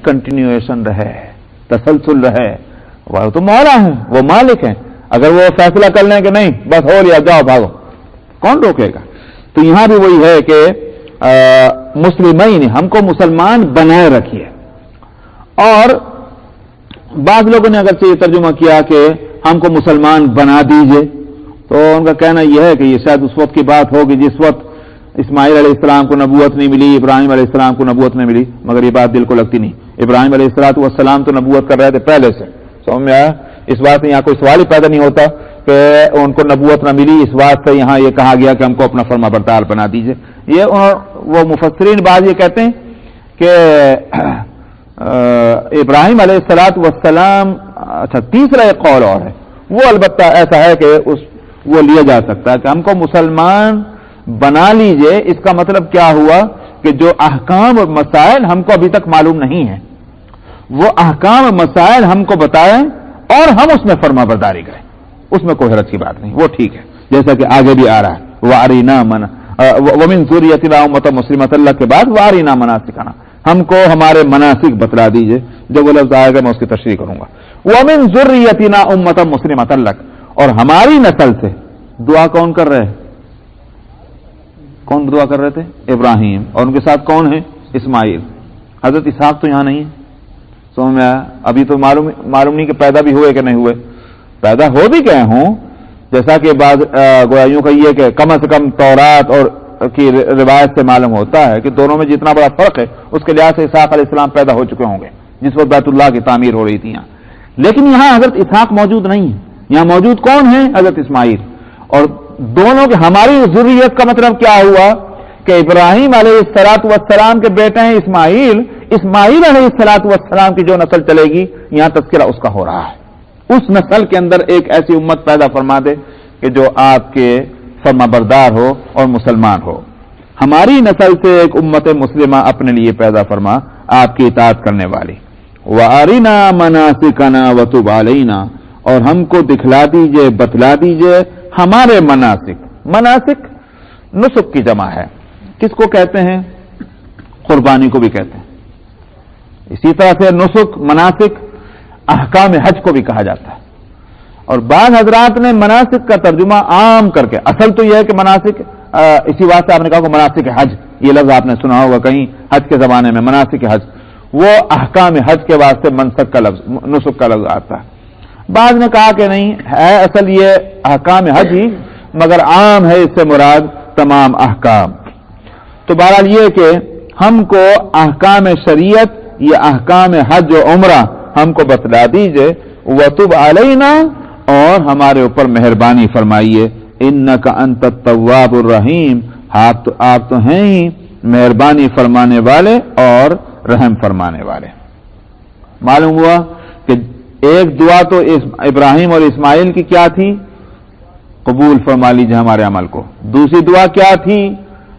Continuation رہے, تسلسل رہے. وہ تو مولا ہیں, وہ مالک ہیں. اگر وہ فیصلہ کر لیں کہ نہیں بس ہو لیا جاؤ بھاگو, کون روکے گا؟ تو یہاں بھی وہی ہے کہ مسلمین, ہم کو مسلمان بنائے رکھیے. اور بعض لوگوں نے اگر یہ ترجمہ کیا کہ ہم کو مسلمان بنا دیجئے, تو ان کا کہنا یہ ہے کہ یہ شاید اس وقت کی بات ہوگی جس وقت اسماعیل علیہ السلام کو نبوت نہیں ملی, ابراہیم علیہ السلام کو نبوت نہیں ملی. مگر یہ بات دل کو لگتی نہیں. ابراہیم علیہ السلام تو نبوت کر رہے تھے پہلے سے. سمجھ میں آیا؟ اس بات میں یہاں کوئی سوال ہی پیدا نہیں ہوتا کہ ان کو نبوت نہ ملی, اس بات سے یہاں یہ کہا گیا کہ ہم کو اپنا فرما بردار بنا دیجئے. یہ وہ مفسرین بعض یہ کہتے ہیں کہ ابراہیم علیہ السلام, اچھا تیسرا ایک قول اور ہے, وہ البتہ ایسا ہے کہ وہ لیا جا سکتا ہے کہ ہم کو مسلمان بنا لیجئے. اس کا مطلب کیا ہوا کہ جو احکام اور مسائل ہم کو ابھی تک معلوم نہیں ہیں, وہ احکام اور مسائل ہم کو بتائیں اور ہم اس میں فرما برداری کریں. اس میں کوئی حرج کی بات نہیں, وہ ٹھیک ہے. جیسا کہ آگے بھی آ رہا ہے, وَأَرِنَا وَمِن ذُرِّيَّتِنَا أُمَّةً مُسْلِمَةً اللہ کے بعد وَأَرِنَا مَنَاسِكَنَا, ہم کو ہمارے مناسک بتلا دیجئے. جب وہ لفظ آئے گا میں اس کی تشریح کروں گا. وَمِن ذُرِّيَّتِنَا أُمَّةً مُسْلِمَةً لَكَ, اور ہماری نسل سے دعا کون کر رہے ہیں؟ کون دعا کر رہے تھے؟ ابراہیم. اور ان کے ساتھ کون ہے؟ اسماعیل. حضرت اسحاق تو یہاں نہیں ہے. سمجھ میں آیا؟ ابھی تو معلوم نہیں کہ پیدا بھی ہوئے کہ نہیں ہوئے. پیدا ہو بھی گئے ہوں, جیسا کہ بعض گویوں کا یہ کہ کم از کم تورات اور کی روایت سے معلوم ہوتا ہے کہ دونوں میں جتنا بڑا فرق ہے اس کے لحاظ سے اسحاق علیہ السلام پیدا ہو چکے ہوں گے جس وقت بیت اللہ کی تعمیر ہو رہی تھی یہاں. لیکن یہاں حضرت اسحاق موجود نہیں ہے. یہاں موجود کون ہے؟ حضرت اسماعیل. اور دونوں کے ہماری ذریت کا مطلب کیا ہوا کہ ابراہیم علیہ السلام کے بیٹے ہیں اسماعیل. اسماعیل علیہ السلام کی جو نسل چلے گی, یہاں تذکرہ اس کا ہو رہا ہے. اس نسل کے اندر ایک ایسی امت پیدا فرما دے کہ جو آپ کے فرما بردار ہو اور مسلمان ہو. ہماری نسل سے ایک امت مسلمہ اپنے لیے پیدا فرما, آپ کی اطاعت کرنے والی. وَأَرِنَا مَنَاسِكَنَا وَتُبْ عَلَيْنَا, اور ہم کو دکھلا دیجئے, بتلا دیجئے ہمارے مناسک. مناسک نسک کی جمع ہے. کس کو کہتے ہیں؟ قربانی کو بھی کہتے ہیں. اسی طرح سے نسک, مناسک, احکام حج کو بھی کہا جاتا ہے. اور بعض حضرات نے مناسک کا ترجمہ عام کر کے, اصل تو یہ ہے کہ مناسک, اسی واسطے آپ نے کہا کہ مناسک حج, یہ لفظ آپ نے سنا ہوگا کہیں حج کے زمانے میں, مناسک حج, وہ احکام حج کے واسطے منسک کا لفظ, نسک کا لفظ آتا ہے. بعض نے کہا کہ نہیں ہے اصل یہ احکام حج ہی, مگر عام ہے اس سے مراد تمام احکام. تو بہرحال یہ کہ ہم کو احکام شریعت یا احکام حج و عمرہ ہم کو بتلا دیجئے. وَتُبْ عَلَيْنَا, اور ہمارے اوپر مہربانی فرمائیے. اِنَّكَ أَنْتَ التَّوَّابُ الرَّحِيمُ, آپ تو ہیں ہی مہربانی فرمانے والے اور رحم فرمانے والے. معلوم ہوا کہ ایک دعا تو ابراہیم اور اسماعیل کی کیا تھی؟ قبول فرما لیجیے ہمارے عمل کو. دوسری دعا کیا تھی؟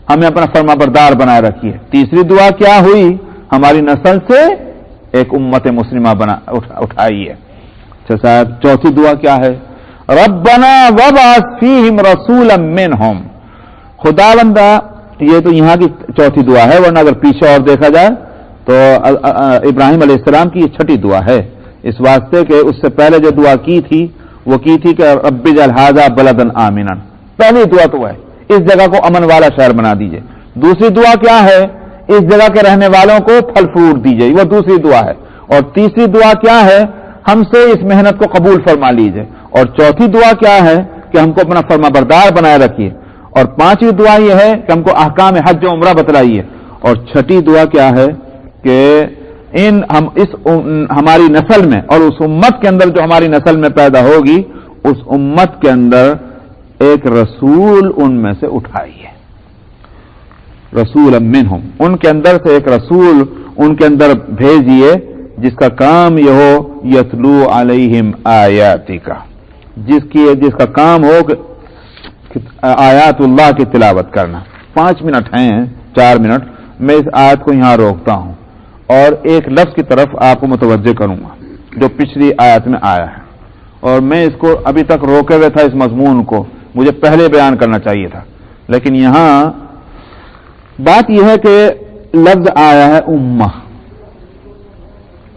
ہمیں اپنا فرما بردار بنائے رکھیے. تیسری دعا کیا ہوئی؟ ہماری نسل سے ایک امت مسلمہ اٹھائیے. اچھا صاحب, چوتھی دعا کیا ہے؟ ربنا وابعث فیہم رسولا منہم. خداوندہ, یہ تو یہاں کی چوتھی دعا ہے, ورنہ اگر پیچھے اور دیکھا جائے تو ابراہیم علیہ السلام کی یہ چھٹی دعا ہے. اس واسطے کہ اس سے پہلے جو دعا کی تھی وہ کی تھی کہ رب اجعل ھذا بلدا آمنا. پہلی دعا تو ہے اس جگہ کو امن والا شہر بنا دیجئے. دوسری دعا کیا ہے؟ اس جگہ کے رہنے والوں کو پھل فروٹ دیجئے, وہ دوسری دعا ہے. اور تیسری دعا کیا ہے؟ ہم سے اس محنت کو قبول فرما لیجئے. اور چوتھی دعا کیا ہے؟ کہ ہم کو اپنا فرما بردار بنائے رکھیے. اور پانچویں دعا یہ ہے کہ ہم کو احکام حج و عمرہ بتلائیے. اور چھٹی دعا کیا ہے کہ ہماری نسل میں اور اس امت کے اندر جو ہماری نسل میں پیدا ہوگی, اس امت کے اندر ایک رسول ان میں سے اٹھائیے. رسول منہم, ان کے اندر سے ایک رسول ان کے اندر بھیجیے جس کا کام یہ ہو یتلو علیہم آیاتک, جس کا کام ہو کہ آیات اللہ کی تلاوت کرنا. 5 منٹ ہیں, 4 منٹ, میں اس آیت کو یہاں روکتا ہوں اور ایک لفظ کی طرف آپ کو متوجہ کروں گا جو پچھلی آیت میں آیا ہے. اور میں اس کو ابھی تک روکے ہوئے تھا, اس مضمون کو مجھے پہلے بیان کرنا چاہیے تھا, لیکن یہاں بات یہ ہے کہ لفظ آیا ہے امہ.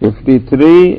53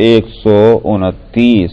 129।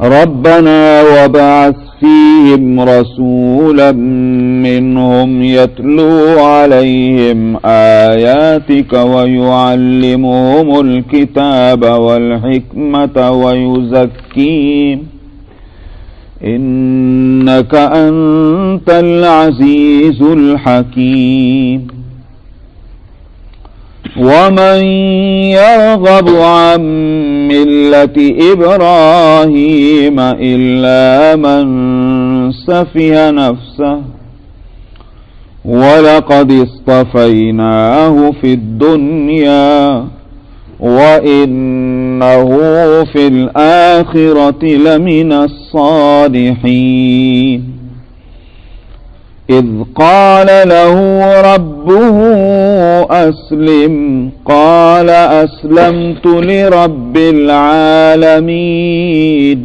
ربنا وابعث فيهم رسولا منهم يتلو عليهم آياتك ويعلمهم الكتاب والحكمة ويزكيهم إنك أنت العزيز الحكيم ومن يرغب عن ملة إبراهيم إلا من سفه نفسه ولقد اصطفيناه في الدنيا وإنه في الآخرة لمن الصالحين إذ قال له ربه أسلم قال أسلمت لرب العالمين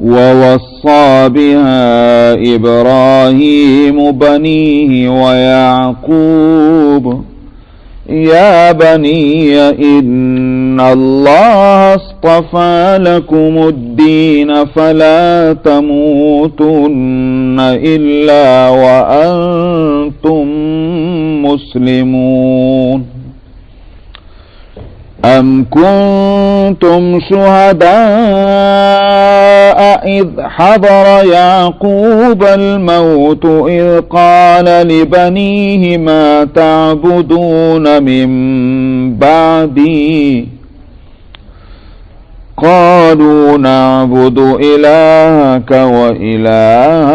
ووصى بها إبراهيم بنيه ويعقوب يا بني إن الله اصطفى لكم الدين فلا تموتن إلا وأنتم مسلمون أم كنتم شهداء إذ حضر يعقوب الموت إذ قال لبنيه ما تعبدون من بعدي قالوا نعبد إلهك وإله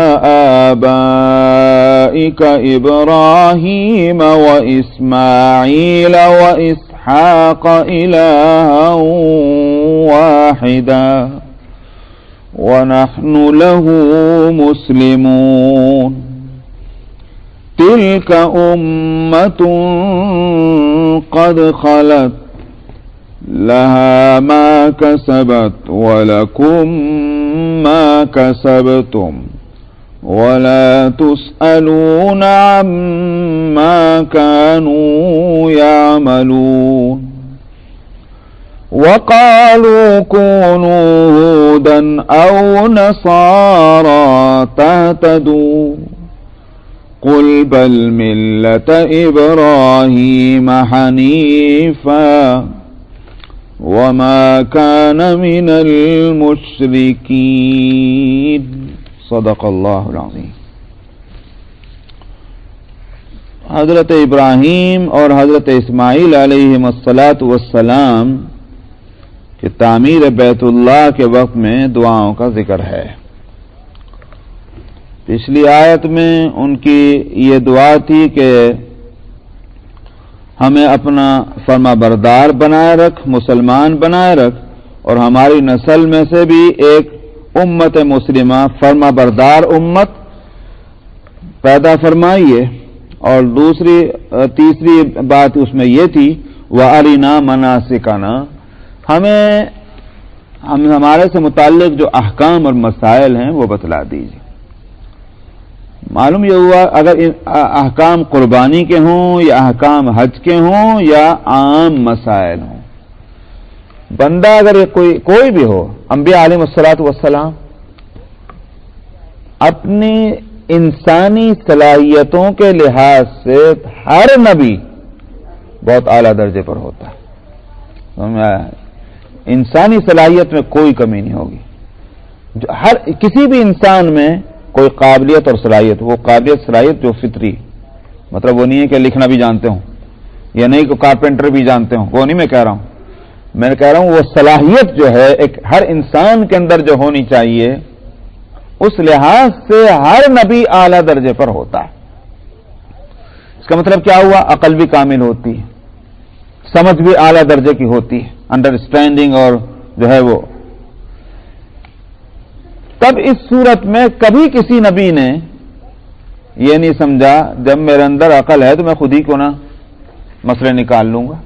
آبائك إبراهيم وإسماعيل وإسحاق إلها واحدا ونحن له مسلمون تلك أمة قد خلت لها ما كسبت ولكم ما كسبتم ولا تسألون عما كانوا يعملون وقالوا كونوا هودا أو نصارى تهتدوا قل بل ملة إبراهيم حنيفا وما كان من المشركين صدق اللہ العظیم. حضرت ابراہیم اور حضرت اسماعیل علیہ السلام کی تعمیر بیت اللہ کے وقت میں دعاؤں کا ذکر ہے. پچھلی آیت میں ان کی یہ دعا تھی کہ ہمیں اپنا فرما بردار بنائے رکھ، مسلمان بنائے رکھ، اور ہماری نسل میں سے بھی ایک امت مسلمہ فرما بردار امت پیدا فرمائیے. اور تیسری بات اس میں یہ تھی وَأَرِنَا مَنَاسِكَنَا، ہمارے سے متعلق جو احکام اور مسائل ہیں وہ بتلا دیجیے. معلوم یہ ہوا اگر احکام قربانی کے ہوں یا احکام حج کے ہوں یا عام مسائل ہوں، بندہ اگر کوئی بھی ہو، انبیاء علیہ السلام اپنی انسانی صلاحیتوں کے لحاظ سے ہر نبی بہت اعلیٰ درجے پر ہوتا ہے. انسانی صلاحیت میں کوئی کمی نہیں ہوگی. کسی بھی انسان میں کوئی قابلیت اور صلاحیت، وہ قابلیت صلاحیت جو فطری، مطلب وہ نہیں ہے کہ لکھنا بھی جانتے ہوں یا نہیں کہ کارپینٹر بھی جانتے ہوں، وہ نہیں میں کہہ رہا ہوں. میں کہہ رہا ہوں وہ صلاحیت جو ہے ایک ہر انسان کے اندر جو ہونی چاہیے، اس لحاظ سے ہر نبی اعلیٰ درجے پر ہوتا ہے. اس کا مطلب کیا ہوا؟ عقل بھی کامل ہوتی ہے، سمجھ بھی اعلیٰ درجے کی ہوتی ہے، انڈرسٹینڈنگ اور جو ہے وہ. تب اس صورت میں کبھی کسی نبی نے یہ نہیں سمجھا جب میرے اندر عقل ہے تو میں خود ہی کو نہ مسئلے نکال لوں گا.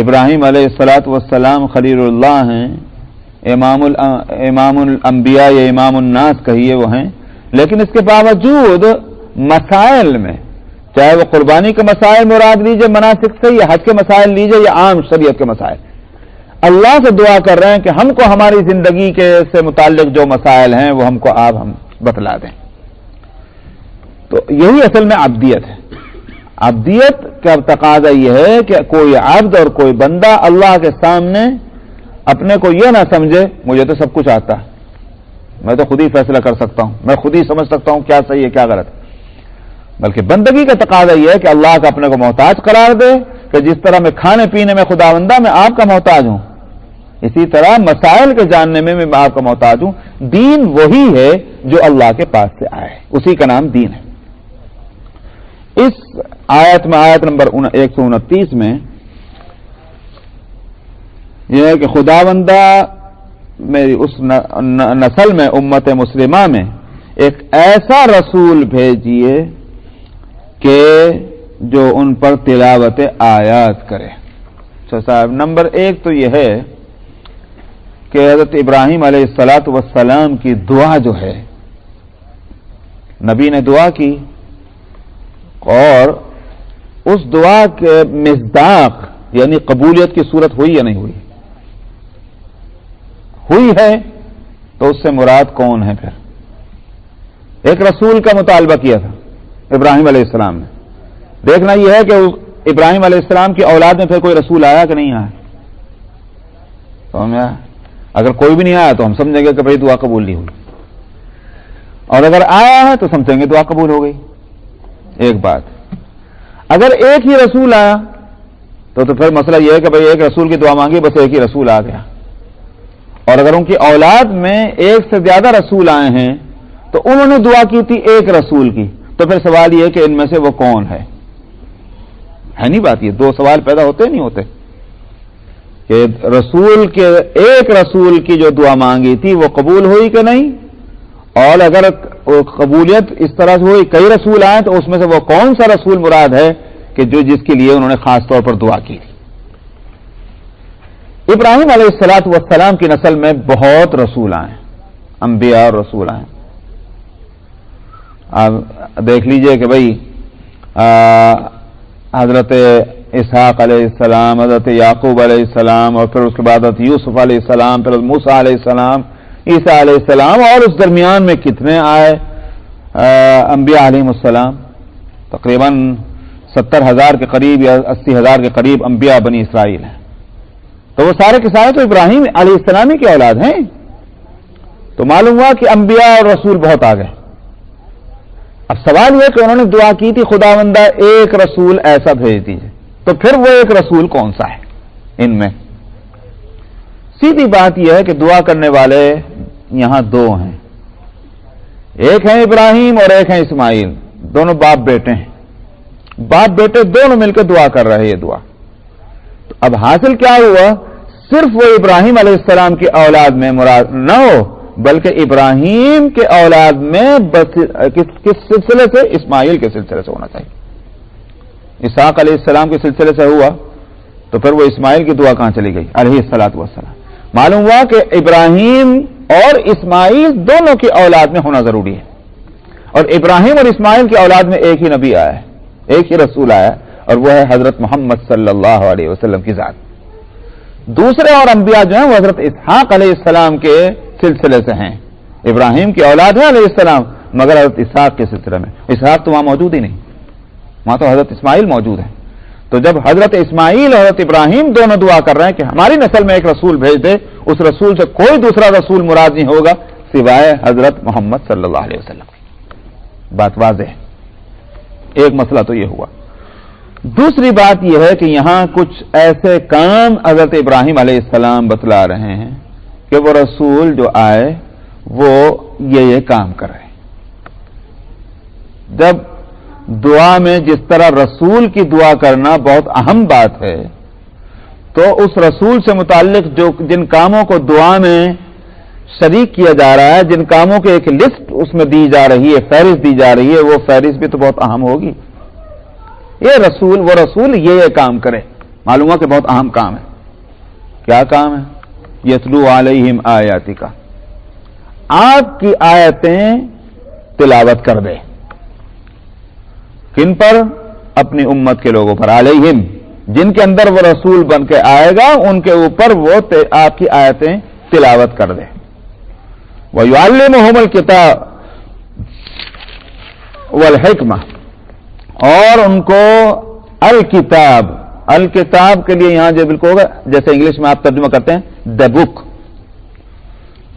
ابراہیم علیہ السلام خلیل اللہ ہیں، امام الانبیاء یا امام الناس کہیے وہ ہیں، لیکن اس کے باوجود مسائل میں، چاہے وہ قربانی کے مسائل مراد لیجئے مناسک سے، یا حج کے مسائل لیجئے یا عام شریعت کے مسائل، اللہ سے دعا کر رہے ہیں کہ ہم کو ہماری زندگی کے سے متعلق جو مسائل ہیں وہ ہم کو آپ ہم بتلا دیں. تو یہی اصل میں عبدیت ہے. عبدیت کا تقاضا یہ ہے کہ کوئی عبد اور کوئی بندہ اللہ کے سامنے اپنے کو یہ نہ سمجھے مجھے تو سب کچھ آتا ہے, میں تو خود ہی فیصلہ کر سکتا ہوں, میں خود ہی سمجھ سکتا ہوں کیا صحیح ہے کیا غلط ہے, بلکہ بندگی کا تقاضا یہ ہے کہ اللہ کا اپنے کو محتاج قرار دے کہ جس طرح میں کھانے پینے میں خداوندہ میں آپ کا محتاج ہوں, اسی طرح مسائل کے جاننے میں میں آپ کا محتاج ہوں. دین وہی ہے جو اللہ کے پاس سے آئے, اسی کا نام دین ہے. اس آیت میں, آیت نمبر 129 میں یہ ہے کہ خداوندہ میری اس نسل میں امت مسلمہ میں ایک ایسا رسول بھیجیے کہ جو ان پر تلاوت آیات کرے. اچھا صاحب, نمبر 1 تو یہ ہے کہ حضرت ابراہیم علیہ الصلاۃ والسلام کی دعا جو ہے, نبی نے دعا کی اور اس دعا کے مصداق یعنی قبولیت کی صورت ہوئی یا نہیں ہوئی؟ ہوئی ہے. تو اس سے مراد کون ہے؟ پھر ایک رسول کا مطالبہ کیا تھا ابراہیم علیہ السلام نے. دیکھنا یہ ہے کہ ابراہیم علیہ السلام کی اولاد میں پھر کوئی رسول آیا کہ نہیں آیا؟ سمجھا؟ اگر کوئی بھی نہیں آیا تو ہم سمجھیں گے کہ بھائی دعا قبول نہیں ہوئی, اور اگر آیا ہے تو سمجھیں گے دعا قبول ہو گئی. ایک بات, اگر ایک ہی رسول آیا تو پھر مسئلہ یہ ہے کہ بھائی ایک رسول کی دعا مانگی بس ایک ہی رسول آ گیا, اور اگر ان کی اولاد میں ایک سے زیادہ رسول آئے ہیں تو انہوں نے دعا کی تھی ایک رسول کی, تو پھر سوال یہ کہ ان میں سے وہ کون ہے نہیں بات, یہ دو سوال پیدا ہوتے نہیں ہوتے کہ رسول کے ایک رسول کی جو دعا مانگی تھی وہ قبول ہوئی کہ نہیں, اور اگر قبولیت اس طرح سے ہوئی کئی رسول آئے تو اس میں سے وہ کون سا رسول مراد ہے کہ جو جس کے لیے انہوں نے خاص طور پر دعا کی تھی. ابراہیم علیہ الصلاۃ والسلام کی نسل میں بہت رسول آئے, انبیاء اور رسول آئے. آپ دیکھ لیجئے کہ بھئی حضرت اسحاق علیہ السلام, حضرت یعقوب علیہ السلام, اور پھر اس کے بعد حضرت یوسف علیہ السلام, پھر موسیٰ علیہ السلام, عیسیٰ علیہ السلام, اور اس درمیان میں کتنے آئے انبیاء علیہ السلام. تقریباً 70,000 کے قریب یا 80,000 کے قریب انبیاء بنی اسرائیل ہیں. تو وہ سارے کے سارے تو ابراہیم علیہ السلامی کی اولاد ہیں. تو معلوم ہوا کہ انبیاء اور رسول بہت آ گئے. اب سوال یہ کہ انہوں نے دعا کی تھی خداوندہ ایک رسول ایسا بھیج دیجیے, تو پھر وہ ایک رسول کون سا ہے ان میں؟ سیدھی بات یہ ہے کہ دعا کرنے والے یہاں دو ہیں, ایک ہیں ابراہیم اور ایک ہیں اسماعیل, دونوں باپ بیٹے ہیں. باپ بیٹے دونوں مل کے دعا کر رہے ہیں یہ دعا. تو اب حاصل کیا ہوا, صرف وہ ابراہیم علیہ السلام کی اولاد میں مراد نہ ہو بلکہ ابراہیم کے اولاد میں کس سلسلے سے؟ اسماعیل کے سلسلے سے ہونا چاہیے. اسحاق علیہ السلام کے سلسلے سے ہوا تو پھر وہ اسماعیل کی دعا کہاں چلی گئی علیہ الصلاۃ والسلام؟ معلوم ہوا کہ ابراہیم اور اسماعیل دونوں کی اولاد میں ہونا ضروری ہے, اور ابراہیم اور اسماعیل کی اولاد میں ایک ہی نبی آیا ہے, ایک ہی رسول آیا, اور وہ ہے حضرت محمد صلی اللہ علیہ وسلم کی ذات. دوسرے اور انبیاء جو ہیں وہ حضرت اسحاق علیہ السلام کے سلسلے سے ہیں. ابراہیم کی اولاد ہے علیہ السلام, مگر حضرت اسحاق کے سلسلے میں اسحاق تو وہاں موجود ہی نہیں, وہاں تو حضرت اسماعیل موجود ہے. تو جب حضرت اسماعیل اور حضرت ابراہیم دونوں دعا کر رہے ہیں کہ ہماری نسل میں ایک رسول بھیج دے, اس رسول سے کوئی دوسرا رسول مراد نہیں ہوگا سوائے حضرت محمد صلی اللہ علیہ وسلم. بات واضح ہے. ایک مسئلہ تو یہ ہوا. دوسری بات یہ ہے کہ یہاں کچھ ایسے کام حضرت ابراہیم علیہ السلام بتلا رہے ہیں کہ وہ رسول جو آئے وہ یہ کام کر رہے ہیں. جب دعا میں جس طرح رسول کی دعا کرنا بہت اہم بات ہے, تو اس رسول سے متعلق جو جن کاموں کو دعا میں شریک کیا جا رہا ہے, جن کاموں کی ایک لسٹ اس میں دی جا رہی ہے, فہرست دی جا رہی ہے, وہ فہرست بھی تو بہت اہم ہوگی. یہ رسول وہ رسول یہ کام کرے, معلوم ہے کہ بہت اہم کام ہے. کیا کام ہے؟ یتلو علیہم آیاتک, آپ کی آیتیں تلاوت کر دے. کن پر؟ اپنی امت کے لوگوں پر. علیہم جن کے اندر وہ رسول بن کے آئے گا ان کے اوپر وہ آپ کی آیتیں تلاوت کر دے. وَيُعَلِّمُهُمُ الْكِتَابَ وَالْحِكْمَةَ، اور ان کو الکتاب کے لیے یہاں جو بالکل ہوگا جیسے انگلش میں آپ ترجمہ کرتے ہیں دا بک.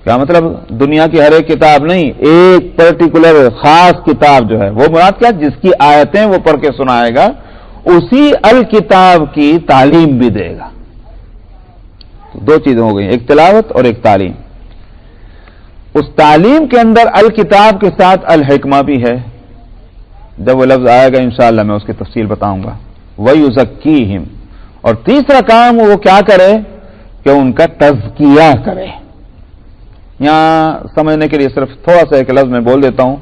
کیا مطلب؟ دنیا کی ہر ایک کتاب نہیں، ایک پرٹیکولر خاص کتاب جو ہے وہ مراد کیا؟ جس کی آیتیں وہ پڑھ کے سنائے گا، اسی الکتاب کی تعلیم بھی دے گا. دو چیزیں ہو گئی، ایک تلاوت اور ایک تعلیم. اس تعلیم کے اندر الکتاب کے ساتھ الحکمہ بھی ہے. جب وہ لفظ آئے گا انشاءاللہ میں اس کی تفصیل بتاؤں گا. وَيُزَكِّيهِمْ، اور تیسرا کام وہ کیا کرے کہ ان کا تزکیہ کرے. یہاں سمجھنے کے لیے صرف تھوڑا سا ایک لفظ میں بول دیتا ہوں،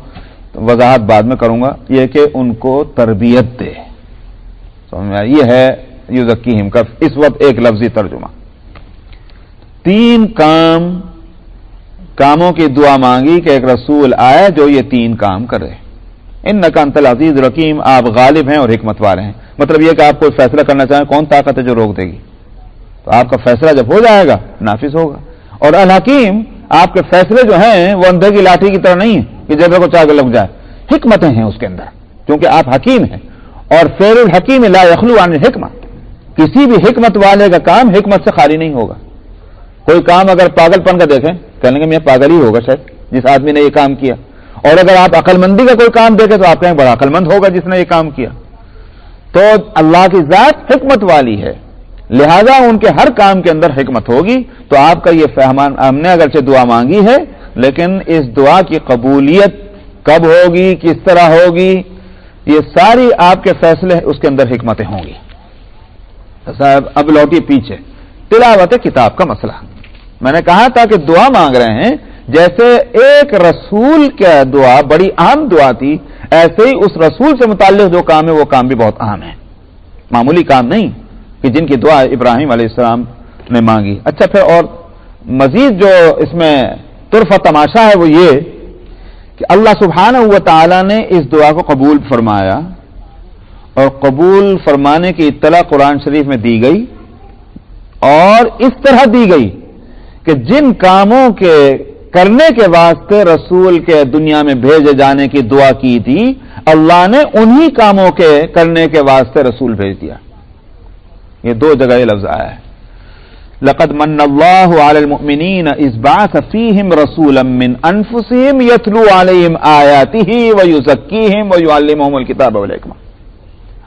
وضاحت بعد میں کروں گا. یہ کہ ان کو تربیت دے. سمجھ میں آیا؟ یہ ہے یزکیہم کا اس وقت ایک لفظی ترجمہ. 3 کاموں کی دعا مانگی کہ ایک رسول آئے جو یہ 3 کام کرے. انک انت العزیز الحکیم، آپ غالب ہیں اور حکمت والے ہیں. مطلب یہ کہ آپ کوئی فیصلہ کرنا چاہیں، کون طاقت ہے جو روک دے گی؟ تو آپ کا فیصلہ جب ہو جائے گا نافذ ہوگا. اور الحکیم، آپ کے فیصلے جو ہیں وہ اندھے کی لاٹھی کی طرح نہیں ہیں کہ جیسے کو چاہ کے لگ جائے. حکمتیں ہیں اس کے اندر، کیونکہ آپ حکیم ہیں. اور فعل الحکیم لا یخلو عن الحکمہ، کسی بھی حکمت والے کا کام حکمت سے خالی نہیں ہوگا. کوئی کام اگر پاگل پن کا دیکھیں، کہنے گے میں پاگل ہی ہوگا شاید جس آدمی نے یہ کام کیا. اور اگر آپ عقل مندی کا کوئی کام دیکھیں تو آپ کہیں بڑا عقل مند ہوگا جس نے یہ کام کیا. تو اللہ کی ذات حکمت والی ہے، لہذا ان کے ہر کام کے اندر حکمت ہوگی. تو آپ کا یہ فہمان، ہم نے اگرچہ دعا مانگی ہے لیکن اس دعا کی قبولیت کب ہوگی، کس طرح ہوگی، یہ ساری آپ کے فیصلے اس کے اندر حکمتیں ہوں گی. صاحب اب لوٹی پیچھے تلاوت کتاب کا مسئلہ. میں نے کہا تھا کہ دعا مانگ رہے ہیں جیسے ایک رسول کا دعا بڑی اہم دعا تھی، ایسے ہی اس رسول سے متعلق جو کام ہے وہ کام بھی بہت اہم ہے، معمولی کام نہیں کہ جن کی دعا ابراہیم علیہ السلام نے مانگی. اچھا پھر اور مزید جو اس میں طرفہ تماشا ہے وہ یہ کہ اللہ سبحانہ و تعالی نے اس دعا کو قبول فرمایا، اور قبول فرمانے کی اطلاع قرآن شریف میں دی گئی، اور اس طرح دی گئی کہ جن کاموں کے کرنے کے واسطے رسول کے دنیا میں بھیجے جانے کی دعا کی تھی، اللہ نے انہی کاموں کے کرنے کے واسطے رسول بھیج دیا. یہ 2 جگہ یہ لفظ آیا ہے. لقد من اللہ علی المؤمنین اذ بعث فیہم رسولا من انفسہم یتلو علیہم آیاتہ ویزکیہم ویعلمہم الکتاب والحکمہ.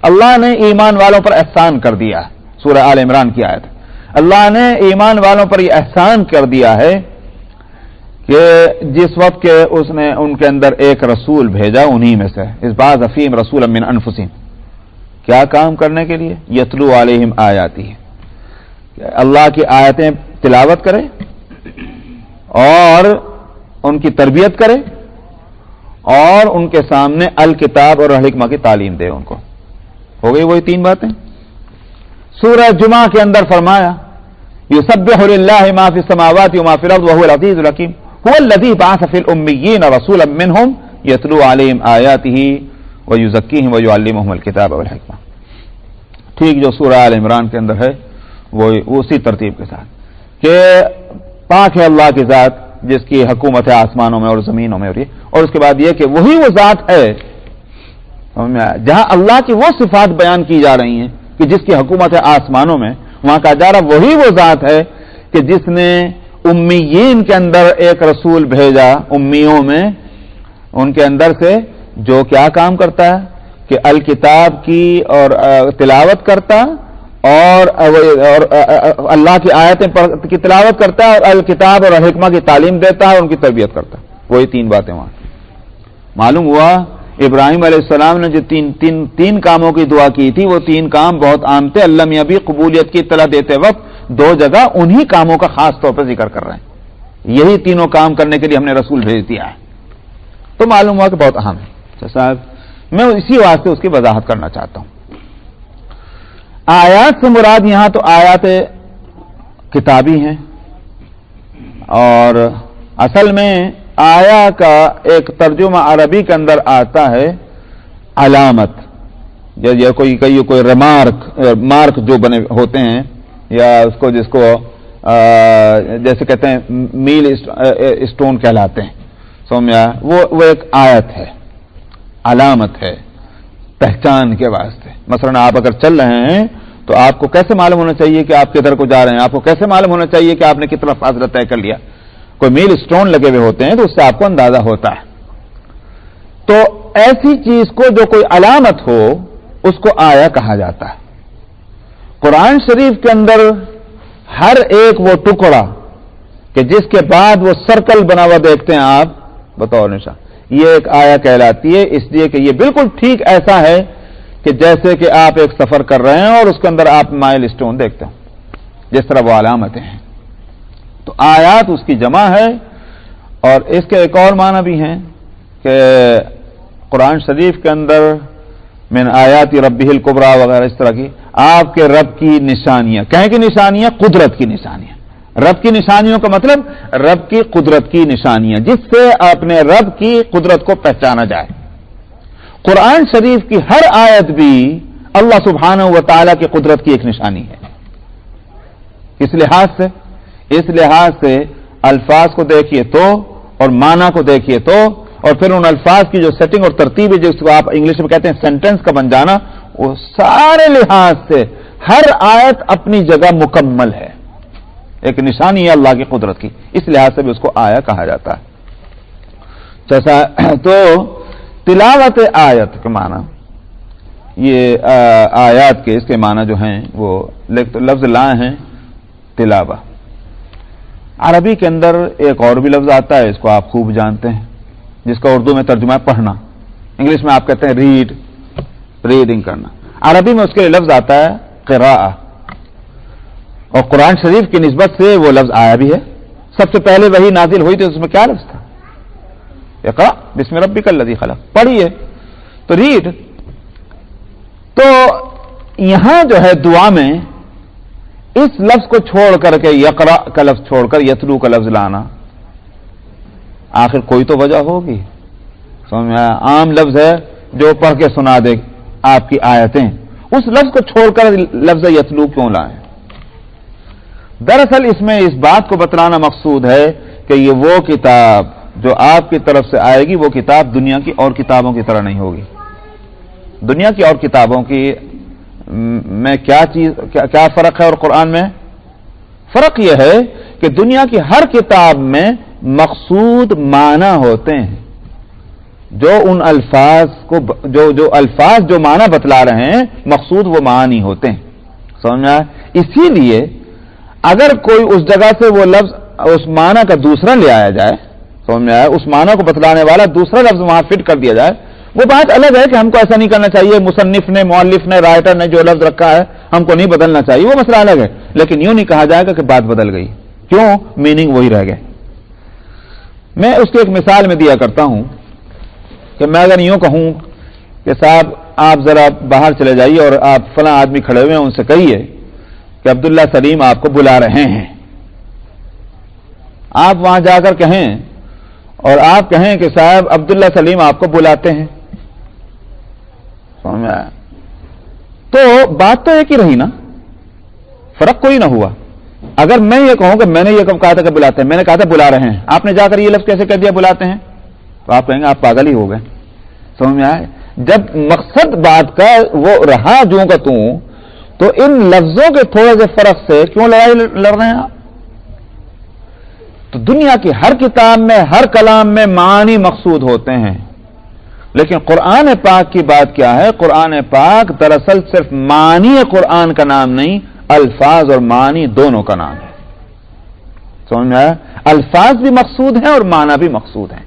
اللہ نے ایمان والوں پر احسان کر دیا. سورہ آل عمران کی آیت. اللہ نے ایمان والوں پر یہ احسان کر دیا ہے کہ جس وقت کہ اس نے ان کے اندر ایک رسول بھیجا انہی میں سے، اس بعض افیم رسول من انفسہم، کیا کام کرنے کے لیے؟ یتلو علیہم آیاتی، اللہ کی آیتیں تلاوت کرے اور ان کی تربیت کرے اور ان کے سامنے الکتاب اور حکمہ کی تعلیم دے ان کو. ہو گئی وہی 3 باتیں. سورہ جمعہ کے اندر فرمایا یسبح للہ ما فی السماوات وما فی الارض وهو العزیز الحکیم هو الذی بعث فی الامیین رسولا منہم یتلو علیہم آیاتہ ویزکیہم ویعلمہم الکتاب والحکمہ. ٹھیک جو سورہ آل عمران کے اندر ہے وہ اسی ترتیب کے ساتھ کہ پاک ہے اللہ کی ذات جس کی حکومت ہے آسمانوں میں اور زمینوں میں. اور اس کے بعد یہ کہ وہی وہ ذات ہے جہاں اللہ کی وہ صفات بیان کی جا رہی ہیں کہ جس کی حکومت ہے آسمانوں میں، وہاں کا ادارہ وہی وہ ذات ہے کہ جس نے امیین کے اندر ایک رسول بھیجا، امیوں میں ان کے اندر سے جو کیا کام کرتا ہے کہ الکتاب کی اور تلاوت کرتا اور اللہ کی آیتیں کی تلاوت کرتا ہے اور الکتاب اور حکمہ کی تعلیم دیتا ہے اور ان کی تربیت کرتا ہے. وہی 3 باتیں وہاں. معلوم ہوا ابراہیم علیہ السلام نے جو تین کاموں کی دعا کی تھی وہ 3 کام بہت عام تھے. اللہ میاں بھی قبولیت کی اطلاع دیتے وقت 2 جگہ انہی کاموں کا خاص طور پر ذکر کر رہے ہیں. یہی تینوں کام کرنے کے لیے ہم نے رسول بھیج دیا ہے. تو معلوم ہوا کہ بہت اہم ہے. صاحب میں اسی واسطے اس کی وضاحت کرنا چاہتا ہوں. آیات سے مراد یہاں تو آیات کتابی ہیں، اور اصل میں آیا کا ایک ترجمہ عربی کے اندر آتا ہے علامت. یا کوئی مارک جو بنے ہوتے ہیں، یا جس کو جیسے کہتے ہیں میل اسٹون کہلاتے ہیں، سمجھا، وہ ایک آیت ہے، علامت ہے پہچان کے واسطے۔ مثلا آپ اگر چل رہے ہیں تو آپ کو کیسے معلوم ہونا چاہیے کہ آپ کدھر کو جا رہے ہیں؟ آپ کو کیسے معلوم ہونا چاہیے کہ آپ نے کتنا فاصلہ طے کر لیا؟ کوئی میل اسٹون لگے ہوئے ہوتے ہیں تو اس سے آپ کو اندازہ ہوتا ہے۔ تو ایسی چیز کو جو کوئی علامت ہو اس کو آیا کہا جاتا ہے۔ قرآن شریف کے اندر ہر ایک وہ ٹکڑا کہ جس کے بعد وہ سرکل بنا ہوا دیکھتے ہیں آپ بطور نشان، یہ ایک آیا کہلاتی ہے، اس لیے کہ یہ بالکل ٹھیک ایسا ہے کہ جیسے کہ آپ ایک سفر کر رہے ہیں اور اس کے اندر آپ مائل اسٹون دیکھتے ہیں، جس طرح وہ علامتیں ہیں۔ تو آیات اس کی جمع ہے، اور اس کے ایک اور معنی بھی ہیں کہ قرآن شریف کے اندر من آیات ربہ الکبریٰ وغیرہ اس طرح کی آپ کے رب کی نشانیاں، کہیں کہ نشانیاں قدرت کی نشانیاں، رب کی نشانیوں کا مطلب رب کی قدرت کی نشانیاں، جس سے اپنے رب کی قدرت کو پہچانا جائے۔ قرآن شریف کی ہر آیت بھی اللہ سبحانہ و تعالی کی قدرت کی ایک نشانی ہے۔ اس لحاظ سے الفاظ کو دیکھیے تو، اور معنی کو دیکھیے تو، اور پھر ان الفاظ کی جو سیٹنگ اور ترتیب ہے جس کو آپ انگلش میں کہتے ہیں سینٹنس کا بن جانا، وہ سارے لحاظ سے ہر آیت اپنی جگہ مکمل ہے، ایک نشانی ہے اللہ کی قدرت کی، اس لحاظ سے بھی اس کو آیا کہا جاتا ہے۔ تو تلاوت آیت کے معنی، یہ آیات کے اس کے معنی جو ہیں وہ لفظ لائے ہیں تلاوہ۔ عربی کے اندر ایک اور بھی لفظ آتا ہے، اس کو آپ خوب جانتے ہیں، جس کا اردو میں ترجمہ ہے پڑھنا، انگلش میں آپ کہتے ہیں ریڈنگ کرنا۔ عربی میں اس کے لیے لفظ آتا ہے قراءہ، اور قرآن شریف کی نسبت سے وہ لفظ آیا بھی ہے۔ سب سے پہلے وہی نازل ہوئی تھی، اس میں کیا لفظ تھا؟ اقرأ بسم ربک الذی خلق، پڑھیے، تو ریڈ۔ تو یہاں جو ہے دعا میں اس لفظ کو چھوڑ کر کے یقرأ کا لفظ چھوڑ کر یتلو کا لفظ لانا، آخر کوئی تو وجہ ہوگی۔ سمجھ میں آیا؟ عام لفظ ہے جو پڑھ کے سنا دے آپ کی آیتیں، اس لفظ کو چھوڑ کر لفظ یتلو کیوں لائیں؟ دراصل اس میں اس بات کو بتلانا مقصود ہے کہ یہ وہ کتاب جو آپ کی طرف سے آئے گی، وہ کتاب دنیا کی اور کتابوں کی طرح نہیں ہوگی۔ دنیا کی اور کتابوں کی میں کیا فرق ہے اور قرآن میں؟ فرق یہ ہے کہ دنیا کی ہر کتاب میں مقصود معنی ہوتے ہیں، جو ان الفاظ کو جو الفاظ جو معنی بتلا رہے ہیں، مقصود وہ معنی ہوتے ہیں۔ سمجھ میں آیا؟ اسی لیے اگر کوئی اس جگہ سے وہ لفظ اس معنی کا دوسرا لے آیا جائے، سمجھ میں آیا، اس معنی کو بتلانے والا دوسرا لفظ وہاں فٹ کر دیا جائے، وہ بات الگ ہے کہ ہم کو ایسا نہیں کرنا چاہیے، مصنف نے، مؤلف نے، رائٹر نے جو لفظ رکھا ہے ہم کو نہیں بدلنا چاہیے، وہ مسئلہ الگ ہے، لیکن یوں نہیں کہا جائے گا کہ بات بدل گئی، کیوں؟ میننگ وہی رہ گئے۔ میں اس کو ایک مثال میں دیا کرتا ہوں کہ میں اگر یوں کہوں کہ صاحب آپ ذرا باہر چلے جائیے اور آپ فلاں آدمی کھڑے ہوئے ہیں ان سے کہیے کہ عبداللہ سلیم آپ کو بلا رہے ہیں، آپ وہاں جا کر کہیں اور آپ کہیں کہ صاحب عبداللہ سلیم آپ کو بلاتے ہیں، سمجھ میں آیا؟ تو بات تو ایک ہی رہی نا، فرق کوئی نہ ہوا۔ اگر میں یہ کہوں کہ میں نے یہ کب کہا تھا کہ بلاتے ہیں، میں نے کہا تھا بلا رہے ہیں، آپ نے جا کر یہ لفظ کیسے کہہ دیا بلاتے ہیں، تو آپ کہیں گے آپ پاگل ہی ہو گئے۔ سمجھ میں آئے؟ جب مقصد بات کا وہ رہا جوں کا توں، تو ان لفظوں کے تھوڑے سے فرق سے کیوں لڑائی لڑ رہے ہیں آپ؟ تو دنیا کی ہر کتاب میں، ہر کلام میں معنی مقصود ہوتے ہیں، لیکن قرآن پاک کی بات کیا ہے؟ قرآن پاک دراصل صرف معنی قرآن کا نام نہیں، الفاظ اور معنی دونوں کا نام ہے۔ سمجھ میں آیا؟ الفاظ بھی مقصود ہیں اور معنی بھی مقصود ہیں۔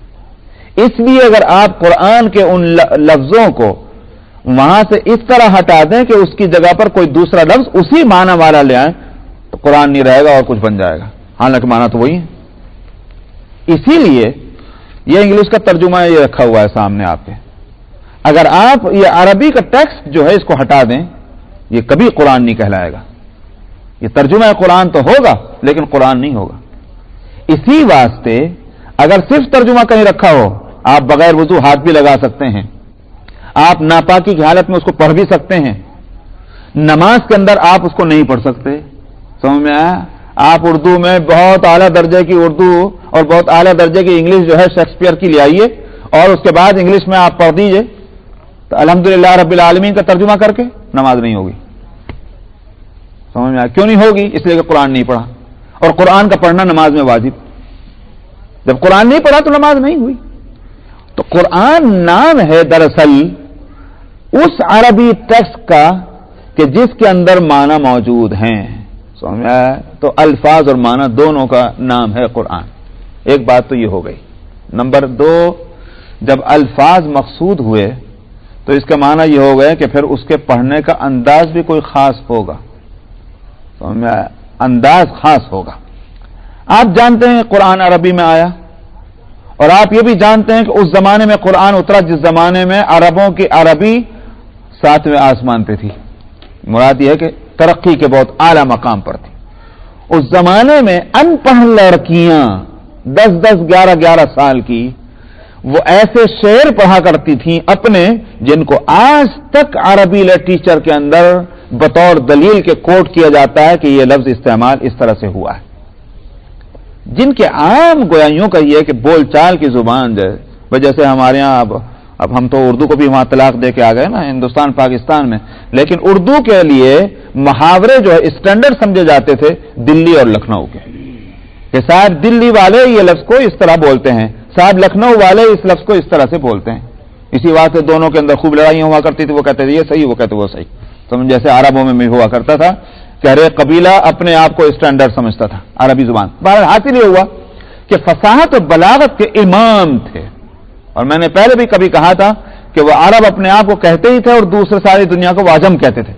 اس لیے اگر آپ قرآن کے ان لفظوں کو وہاں سے اس طرح ہٹا دیں کہ اس کی جگہ پر کوئی دوسرا لفظ اسی معنی والا لے آئیں، تو قرآن نہیں رہے گا اور کچھ بن جائے گا، حالانکہ معنی تو وہی ہے۔ اسی لیے یہ انگلش کا ترجمہ یہ رکھا ہوا ہے سامنے آپ کے، اگر آپ یہ عربی کا ٹیکسٹ جو ہے اس کو ہٹا دیں، یہ کبھی قرآن نہیں کہلائے گا، یہ ترجمہ قرآن تو ہوگا لیکن قرآن نہیں ہوگا۔ اسی واسطے اگر صرف ترجمہ کہیں رکھا ہو، آپ بغیر وضو ہاتھ بھی لگا سکتے ہیں، آپ ناپاکی کی حالت میں اس کو پڑھ بھی سکتے ہیں، نماز کے اندر آپ اس کو نہیں پڑھ سکتے. سمجھ میں آیا؟ آپ اردو میں بہت اعلیٰ درجے کی اردو اور بہت اعلیٰ درجے کی انگلش جو ہے شیکسپیئر کی لے آئیے اور اس کے بعد انگلش میں آپ پڑھ دیجئے تو الحمدللہ رب العالمین کا ترجمہ کر کے نماز نہیں ہوگی. سمجھ میں آیا؟ کیوں نہیں ہوگی؟ اس لیے کہ قرآن نہیں پڑھا، اور قرآن کا پڑھنا نماز میں واجب. جب قرآن نہیں پڑھا تو نماز نہیں ہوئی. تو قرآن نام ہے دراصل اس عربی ٹیکسٹ کا کہ جس کے اندر معنی موجود ہیں. سمجھا؟ تو الفاظ اور معنی دونوں کا نام ہے قرآن. ایک بات تو یہ ہو گئی. نمبر 2، جب الفاظ مقصود ہوئے تو اس کا معنی یہ ہو گیا کہ پھر اس کے پڑھنے کا انداز بھی کوئی خاص ہوگا. سمجھا؟ انداز خاص ہوگا. آپ جانتے ہیں قرآن عربی میں آیا، اور آپ یہ بھی جانتے ہیں کہ اس زمانے میں قرآن اترا جس زمانے میں عربوں کی عربی 7ویں آسمان پہ تھی. مراد یہ ہے کہ ترقی کے بہت اعلیٰ مقام پر تھی. اس زمانے میں ان پڑھ لڑکیاں 10-10 11-11 سال کی وہ ایسے شعر پڑھا کرتی تھیں اپنے، جن کو آج تک عربی لٹریچر کے اندر بطور دلیل کے کوٹ کیا جاتا ہے کہ یہ لفظ استعمال اس طرح سے ہوا ہے. جن کے عام گویائیوں کا یہ ہے کہ بول چال کی زبان جیسے ہمارے ہاں اب ہم تو اردو کو بھی وہاں طلاق دے کے آ گئے نا ہندوستان پاکستان میں، لیکن اردو کے لیے محاورے جو ہے اسٹینڈرڈ سمجھے جاتے تھے دلی اور لکھنؤ کے، کہ صاحب دلی والے یہ لفظ کو اس طرح بولتے ہیں، صاحب لکھنؤ والے اس لفظ کو اس طرح سے بولتے ہیں. اسی واسطے دونوں کے اندر خوب لڑائیاں ہوا کرتی تھی. وہ کہتے تھے یہ صحیح، وہ کہتے وہ صحیح. تو جیسے عربوں میں بھی ہوا کرتا تھا کہ ہر ایک قبیلہ اپنے آپ کو اسٹینڈرڈ سمجھتا تھا عربی زبان. بہرحال حاصل یہ ہوا کہ فصاحت و بلاغت کے امام تھے. اور میں نے پہلے بھی کبھی کہا تھا کہ وہ عرب اپنے آپ کو کہتے ہی تھے اور دوسرے ساری دنیا کو واجم کہتے تھے.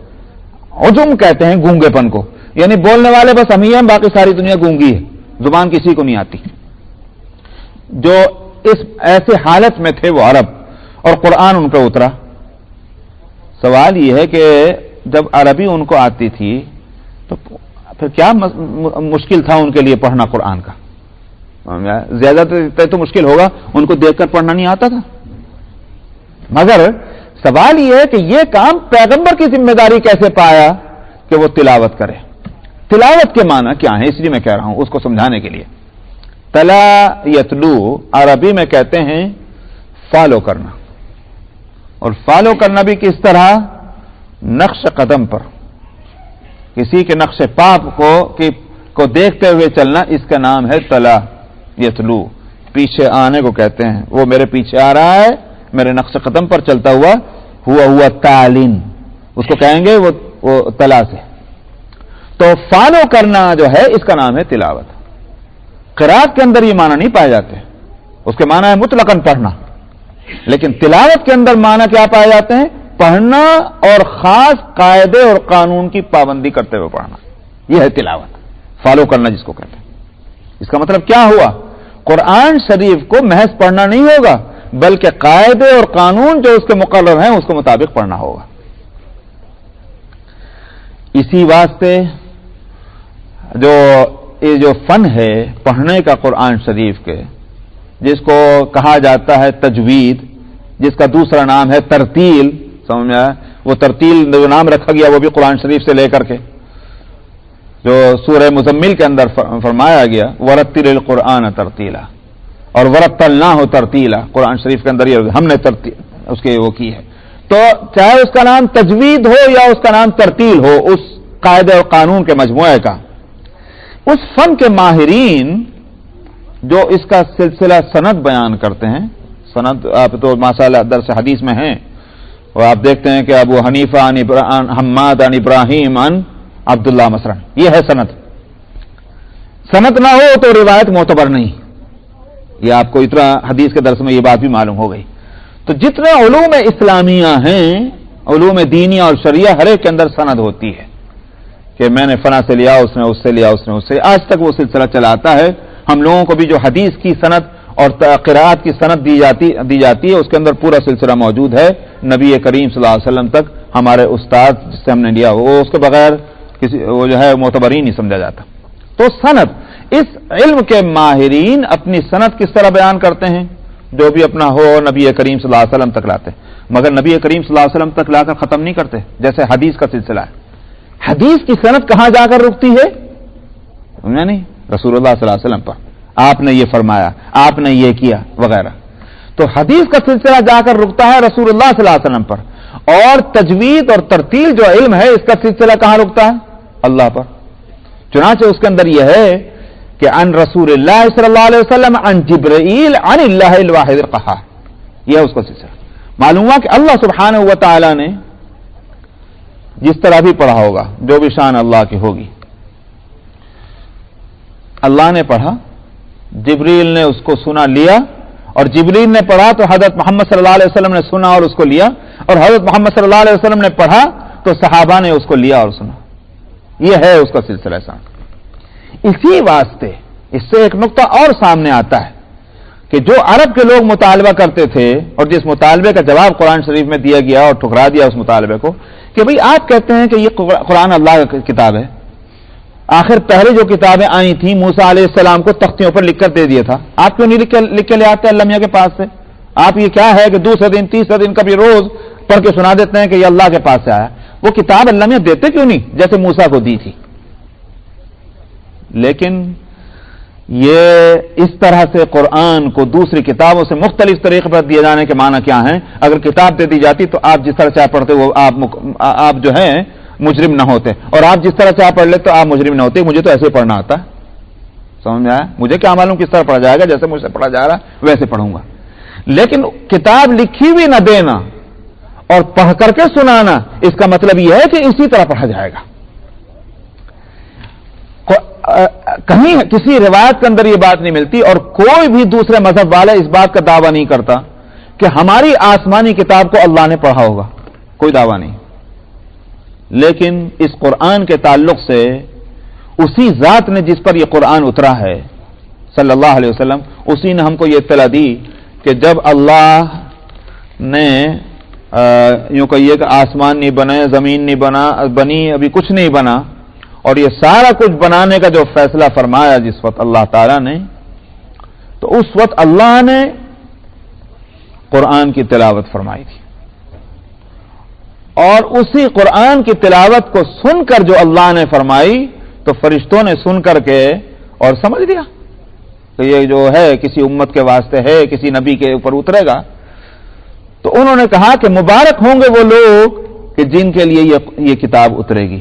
عجم کہتے ہیں گونگے پن کو، یعنی بولنے والے بس ہم ہی ہیں، باقی ساری دنیا گونگی ہے، زبان کسی کو نہیں آتی. جو اس ایسے حالت میں تھے وہ عرب، اور قرآن ان پہ اترا. سوال یہ ہے کہ جب عربی ان کو آتی تھی تو پھر کیا مشکل تھا ان کے لیے پڑھنا قرآن کا؟ زیادہ تو مشکل ہوگا، ان کو دیکھ کر پڑھنا نہیں آتا تھا. مگر سوال یہ ہے کہ یہ کام پیغمبر کی ذمہ داری کیسے پایا کہ وہ تلاوت کرے؟ تلاوت کے معنی کیا ہے؟ اس لیے میں کہہ رہا ہوں اس کو سمجھانے کے لیے. تلا یتلو عربی میں کہتے ہیں فالو کرنا، اور فالو کرنا بھی کس طرح؟ نقش قدم پر، کسی کے نقش پا کو دیکھتے ہوئے چلنا، اس کا نام ہے تلا یتلو. پیچھے آنے کو کہتے ہیں، وہ میرے پیچھے آ رہا ہے میرے نقش قدم پر چلتا ہوا تعلیم، اس کو کہیں گے وہ تلا سے. تو فالو کرنا جو ہے اس کا نام ہے تلاوت. قرات کے اندر یہ معنی نہیں پائے جاتے، اس کے معنی ہے مطلقاً پڑھنا. لیکن تلاوت کے اندر معنی کیا پائے جاتے ہیں؟ پڑھنا اور خاص قاعدے اور قانون کی پابندی کرتے ہوئے پڑھنا. یہ ہے تلاوت، فالو کرنا جس کو کہتے ہیں. اس کا مطلب کیا ہوا؟ قرآن شریف کو محض پڑھنا نہیں ہوگا، بلکہ قاعدے اور قانون جو اس کے مقرر ہیں اس کے مطابق پڑھنا ہوگا. اسی واسطے یہ جو فن ہے پڑھنے کا قرآن شریف کے، جس کو کہا جاتا ہے تجوید، جس کا دوسرا نام ہے ترتیل. سمجھ میں آیا؟ وہ ترتیل جو نام رکھا گیا وہ بھی قرآن شریف سے لے کر کے جو سورہ مزمل کے اندر فرمایا گیا ورتل القرآن ترتیلا، اور ورتلناہ ترتیلا، قرآن شریف کے اندر یہ ہم نے ترتیل اس کے وہ کی ہے. تو چاہے اس کا نام تجوید ہو یا اس کا نام ترتیل ہو، اس قاعدے اور قانون کے مجموعے کا، اس فن کے ماہرین جو اس کا سلسلہ سند بیان کرتے ہیں. سند آپ تو ماشاءاللہ درس حدیث میں ہیں، اور آپ دیکھتے ہیں کہ ابو حنیفہ عن حماد عن ابراہیم عن عبداللہ مثلا، یہ ہے سند. سند نہ ہو تو روایت معتبر نہیں. یہ آپ کو اتنا حدیث کے درس میں یہ بات بھی معلوم ہو گئی. تو جتنے علوم اسلامیہ ہیں، علوم دینیہ اور شریعہ، ہر ایک کے اندر سند ہوتی ہے کہ میں نے فلاں سے لیا، اس نے اس سے لیا، اس نے اس سے. آج تک وہ سلسلہ چلا آتا ہے. ہم لوگوں کو بھی جو حدیث کی سند اور قراءت کی سند دی جاتی ہے، اس کے اندر پورا سلسلہ موجود ہے نبی کریم صلی اللہ علیہ وسلم تک. ہمارے استاد جس سے ہم نے لیا وہ اس کے بغیر وہ جو ہے معتبر ہی نہیں سمجھا جاتا. تو سند، اس علم کے ماہرین اپنی سند کس طرح بیان کرتے ہیں؟ جو بھی اپنا ہو نبی کریم صلی اللہ علیہ وسلم تک لاتے، مگر نبی کریم صلی اللہ علیہ وسلم تک لا کر ختم نہیں کرتے. جیسے حدیث کا سلسلہ ہے، حدیث کی سند کہاں جا کر رکتی ہے؟ نہیں، رسول اللہ صلی اللہ علیہ وسلم پر آپ نے یہ فرمایا، آپ نے یہ کیا وغیرہ. تو حدیث کا سلسلہ جا کر رکتا ہے رسول اللہ صلی اللہ علیہ وسلم پر، اور تجوید اور ترتیل جو علم ہے اس کا سلسلہ کہاں رکتا ہے؟ اللہ پر. چنانچہ اس کے اندر یہ ہے کہ عن رسول اللہ صلی اللہ علیہ وسلم عن جبرائیل عن اللہ الواحد القہار، یہ اس کا سلسلہ. معلوم ہوا کہ اللہ سبحانہ و تعالی نے جس طرح بھی پڑھا ہوگا، جو بھی شان اللہ کی ہوگی، اللہ نے پڑھا، جبریل نے اس کو سنا لیا، اور جبریل نے پڑھا تو حضرت محمد صلی اللہ علیہ وسلم نے سنا اور اس کو لیا، اور حضرت محمد صلی اللہ علیہ وسلم نے پڑھا تو صحابہ نے اس کو لیا اور سنا. یہ ہے اس کا سلسلہ شان. اسی واسطے اس سے ایک نقطہ اور سامنے آتا ہے کہ جو عرب کے لوگ مطالبہ کرتے تھے اور جس مطالبے کا جواب قرآن شریف میں دیا گیا اور ٹھکرا دیا اس مطالبے کو کہ بھئی آپ کہتے ہیں کہ یہ قرآن اللہ کی کتاب ہے، آخر پہلے جو کتابیں آئی تھیں موسیٰ علیہ السلام کو تختیوں پر لکھ کر دے دیا تھا، آپ کیوں نہیں لکھ کے لے آتے اللہ میاں کے پاس سے؟ آپ یہ کیا ہے کہ دوسرے دن تیسرے دن کبھی روز پڑھ کے سنا دیتے ہیں کہ یہ اللہ کے پاس سے آیا؟ وہ کتاب اللہ میاں دیتے کیوں نہیں جیسے موسیٰ کو دی تھی؟ لیکن یہ اس طرح سے قرآن کو دوسری کتابوں سے مختلف طریقے پر دیے جانے کے معنی کیا ہیں؟ اگر کتاب دے دی جاتی تو آپ جس طرح چاہ پڑھتے وہ آپ جو ہیں مجرم نہ ہوتے، اور آپ جس طرح چاہ پڑھ لیتے تو آپ مجرم نہ ہوتے. مجھے تو ایسے پڑھنا آتا ہے، سمجھ میں آیا؟ مجھے کیا معلوم کس طرح پڑھا جائے گا، جیسے مجھ سے پڑھا جا رہا ویسے پڑھوں گا. لیکن کتاب لکھی بھی نہ دینا اور پڑھ کر کے سنانا، اس کا مطلب یہ ہے کہ اسی طرح پڑھا جائے گا. کہیں کسی روایت کے اندر یہ بات نہیں ملتی، اور کوئی بھی دوسرے مذہب والا اس بات کا دعویٰ نہیں کرتا کہ ہماری آسمانی کتاب کو اللہ نے پڑھا ہوگا، کوئی دعویٰ نہیں. لیکن اس قرآن کے تعلق سے اسی ذات نے جس پر یہ قرآن اترا ہے صلی اللہ علیہ وسلم، اسی نے ہم کو یہ اطلاع دی کہ جب اللہ نے یوں کہیے کہ آسمان نہیں بنے، زمین نہیں بنی، ابھی کچھ نہیں بنا، اور یہ سارا کچھ بنانے کا جو فیصلہ فرمایا جس وقت اللہ تعالیٰ نے، تو اس وقت اللہ نے قرآن کی تلاوت فرمائی تھی، اور اسی قرآن کی تلاوت کو سن کر جو اللہ نے فرمائی تو فرشتوں نے سن کر کے اور سمجھ لیا کہ یہ جو ہے کسی امت کے واسطے ہے، کسی نبی کے اوپر اترے گا. تو انہوں نے کہا کہ مبارک ہوں گے وہ لوگ کہ جن کے لیے یہ کتاب اترے گی،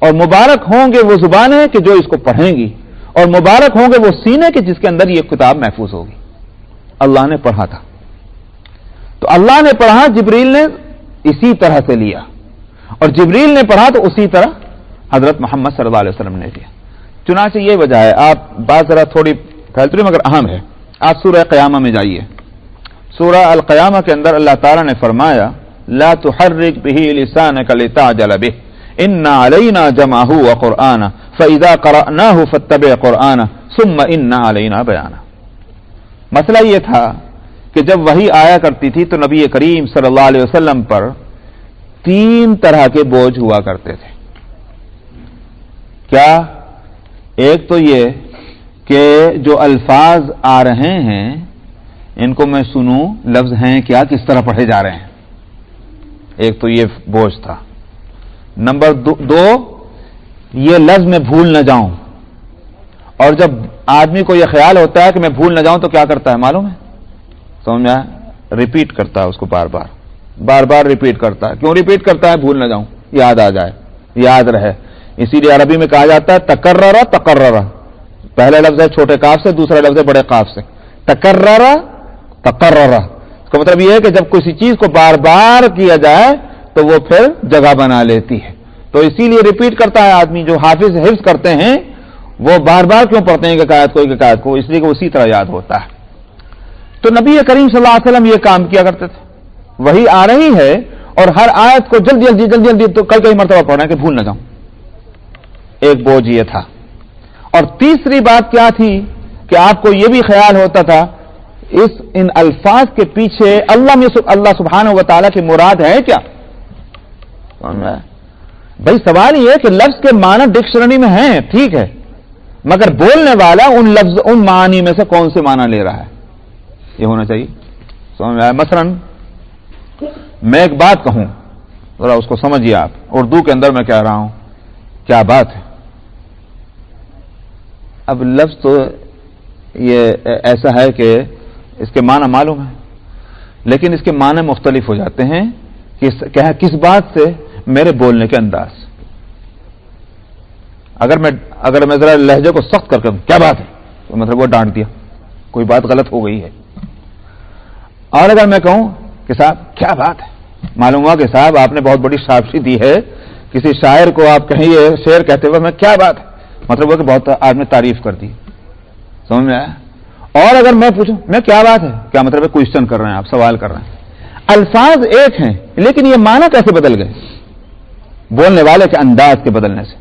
اور مبارک ہوں گے وہ زبانیں کہ جو اس کو پڑھیں گی، اور مبارک ہوں گے وہ سینے کہ جس کے اندر یہ کتاب محفوظ ہوگی. اللہ نے پڑھا تھا، تو اللہ نے پڑھا، جبریل نے اسی طرح سے لیا، اور جبریل نے پڑھا تو اسی طرح حضرت محمد صلی اللہ علیہ وسلم نے لیا. چنانچہ یہ وجہ ہے، آپ بات ذرا تھوڑی پھیلتی مگر اہم ہے. آپ سورہ قیامہ میں جائیے. سورہ القیامہ کے اندر اللہ تعالیٰ نے فرمایا لا تحرک به لسانک لتعجل به ان علینا جمعہ وقرآنہ فاذا قرأناہ فاتبع قرآنہ ثم ان علینا بیانہ. مسئلہ یہ تھا کہ جب وحی آیا کرتی تھی تو نبی کریم صلی اللہ علیہ وسلم پر 3 طرح کے بوجھ ہوا کرتے تھے. کیا؟ ایک تو یہ کہ جو الفاظ آ رہے ہیں ان کو میں سنوں لفظ ہیں کیا، کس طرح پڑھے جا رہے ہیں، ایک تو یہ بوجھ تھا. نمبر 2 یہ لفظ میں بھول نہ جاؤں، اور جب آدمی کو یہ خیال ہوتا ہے کہ میں بھول نہ جاؤں تو کیا کرتا ہے معلوم ہے؟ سمجھا؟ ریپیٹ کرتا ہے اس کو، بار بار ریپیٹ کرتا ہے. کیوں ریپیٹ کرتا ہے؟ بھول نہ جاؤں، یاد آ جائے، یاد رہے. اسی لیے عربی میں کہا جاتا ہے تکرر. پہلا لفظ ہے چھوٹے کاف سے، دوسرا لفظ ہے بڑے کاف سے. تکرر. اس کا مطلب یہ ہے کہ جب کسی چیز کو بار بار کیا جائے تو وہ پھر جگہ بنا لیتی ہے. تو اسی لیے ریپیٹ کرتا ہے آدمی. جو حفظ کرتے ہیں وہ بار بار کیوں پڑھتے ہیں ایک آیت کو؟ اس لیے کہ اسی طرح یاد ہوتا ہے. تو نبی کریم صلی اللہ علیہ وسلم یہ کام کیا کرتے تھے. وہی آ رہی ہے اور ہر آیت کو جلدی تو کل کئی مرتبہ پڑھنا ہے کہ بھول نہ جاؤں. ایک بوجھ یہ تھا. اور تیسری بات کیا تھی کہ آپ کو یہ بھی خیال ہوتا تھا ان الفاظ کے پیچھے اللہ سبحانہ و تعالیٰ کی مراد ہے کیا؟ بھائی سوال یہ ہے کہ لفظ کے معنی ڈکشنری میں ہیں، ٹھیک ہے، مگر بولنے والا ان معانی میں سے کون سے معنی لے رہا ہے؟ یہ ہونا چاہیے. سمجھ میں آیا؟ مثلاً میں ایک بات کہوں, ذرا اس کو سمجھیے آپ. اردو کے اندر میں کہہ رہا ہوں, کیا بات ہے. اب لفظ تو یہ ایسا ہے کہ اس کے معنی معلوم ہے, لیکن اس کے معنی مختلف ہو جاتے ہیں کہ کس بات سے, میرے بولنے کے انداز. اگر میں ذرا لہجے کو سخت کر کے کیا بات ہے, تو مطلب وہ ڈانٹ دیا, کوئی بات غلط ہو گئی ہے. اور اگر میں کہوں کہ صاحب کیا بات ہے, معلوم ہوا کہ صاحب آپ نے بہت بڑی شاباشی دی ہے, کسی شاعر کو آپ کہیں یہ شعر کہتے ہوئے میں کیا بات ہے, مطلب وہ کہ بہت آپ نے تعریف کر دی. سمجھ میں آیا؟ اور اگر میں پوچھوں میں کیا بات ہے, کیا مطلب ہے کوشچن کر رہے ہیں آپ, سوال کر رہے ہیں. الفاظ ایک ہیں لیکن یہ معنی کیسے بدل گئے, بولنے والے کے انداز کے بدلنے سے.